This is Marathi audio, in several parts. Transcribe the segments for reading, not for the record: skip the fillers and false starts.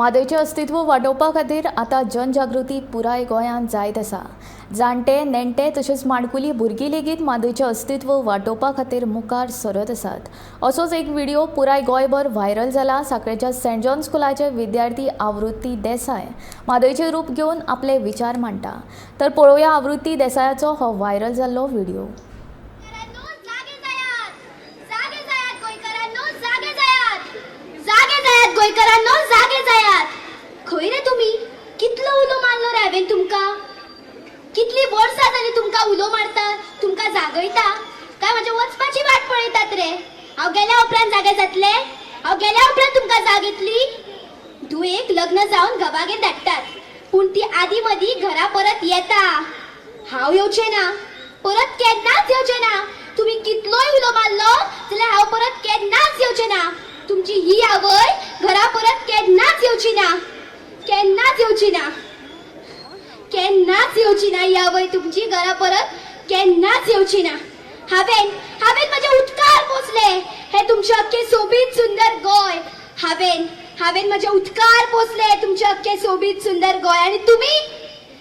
म्हादयचें अस्तित्व वाडोवपा खातीर आतां जनजागृती पुराय गोंयांत जायत आसा। जाणटे नेणटे तशेंच माणकुली भुरगीं लेगीत म्हादयचें अस्तित्व वाडोवपा खातीर मुखार सरत आसात। असोच एक व्हिडिओ पुराय गोंयभर व्हायरल जाला। सांखळेच्या सेंट जॉन स्कुलाचे विद्यार्थी आवृत्ती देसाय म्हादयचें रूप घेवन आपले विचार मांडटा। तर पळोवया आवृत्ती देसायाचो हो व्हायरल जाल्लो व्हिडिओ। गोंयकारांनो जागे जायात। खंय रे तुम्ही? कितलो उलो मारलो रे हांवें तुमकां? कितली वर्सां जाली तुमकां उलो मारता, तुमकां जागयता काय म्हजे वचपाची वाट पळयतात रे? हांव गेल्या उपरांत जागे जातले? हांव गेल्या उपरांत तुमकां जाग येतली? धुवेक लग्न जावन घोवागेर धाडटात, पूण ती आदी मदीं घरा परत येता। हांव येवचें ना, परत केन्नाच येवचें ना। तुम्ही कितलोय उलो मारलो जाल्यार हांव परत केन्नाच येवचें ना। तुमची ही आवय घरा परत केन्नाच येवची ना, केन्नाच येवची ना, केन्नाच येवची ना। ही आवय तुमची घरा परत केन्नाच येवची ना। हांवें म्हजे उदकार पोसले हे तुमचे अख्खे सोबीत सुंदर गोंय। हांवें म्हजे उदकार पोसले तुमचे अख्खे सोबीत सुंदर गोंय, आनी तुमी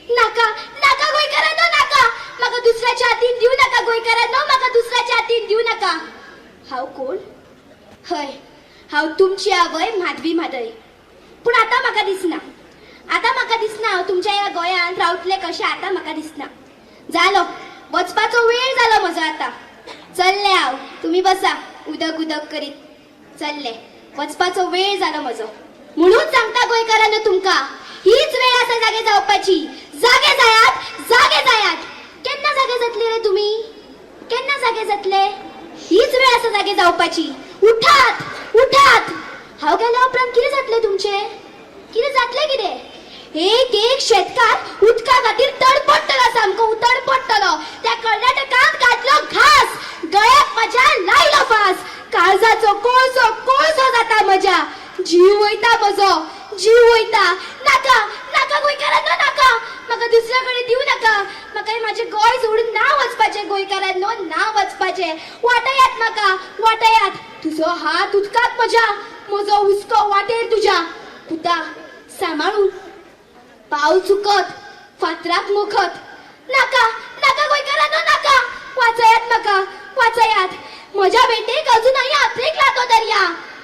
नाका नाका गोंयकारांनो, नाका म्हाका दुसऱ्याच्या हातीन दिवं नाका। गोंयकारांनो म्हाका दुसऱ्याच्या हातीन दिवं नाका। हांव कोण? हय, हांव तुमची आवय माधवी म्हादय। पूण आतां म्हाका दिसना हांव तुमच्या ह्या गोंयांत रावतलें कशें आतां म्हाका दिसना। जालो, वचपाचो वेळ जालो म्हजो आतां। चल्लें हांव, तुमी बसा उदक उदक करीत। चल्लें, वचपाचो वेळ जालो म्हजो। म्हणून सांगता गोंयकारांनो तुमकां, हीच वेळ आसा जागे जावपाची। जागे जायात, जागे जायात। केन्ना जागे जातले रे तुमी? केन्ना जागे जातले? हीच वेळ आसा जागे जावपाची। उठात उठात। हांव गेल्या उपरांत कितें जातलें तुमचें? कितें जातलें कितें? एक शेतकार उदका खातीर तडपडटलो, सामको तडपडटलो। त्या कर्नाटकांत घातलो घास, गळ्याक म्हज्या लायलो फास। काळजाचो कोळसो कोळसो जाता म्हज्या, जीव वयता म्हजो, जीव वयता। नाका नाका गोंयकारांनो, नाका म्हाका दुसऱ्या कडेन दिवं नाका। म्हाका म्हाजें गोंय सोडून ना वचपाचें गोंयकारांनो, ना वचपाचें। वाटयात म्हाका, वाटयात। तुजो हात उदकांत म्हज्या, म्हजो हुस्को वाटेर तुज्या। पुता सांबाळून, पावल चुकत, फातराक मोखत। नाका नाका गोंयकारांनो, नाका वाचयात म्हाका, वाचयात। म्हज्या बेटेक अजुनूय हातरेक लागो दर्या,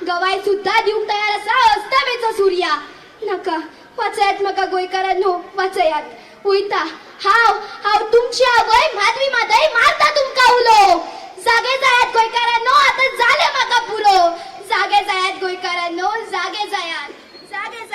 गवाय सुद्धा दिवंक तयार आसा अस्तमेचो सुर्या। नाका, वाचयात म्हाका गोंयकारांनो, वाचयात। वयता हांव तुमची आवय माधवी म्हादय, मारता तुमकां उलो। जागे जायात गोंयकारांनो, आतां जालें म्हाका पुरो। जागे जायात गोंयकारांनो, जागे जायात, जागे जायात।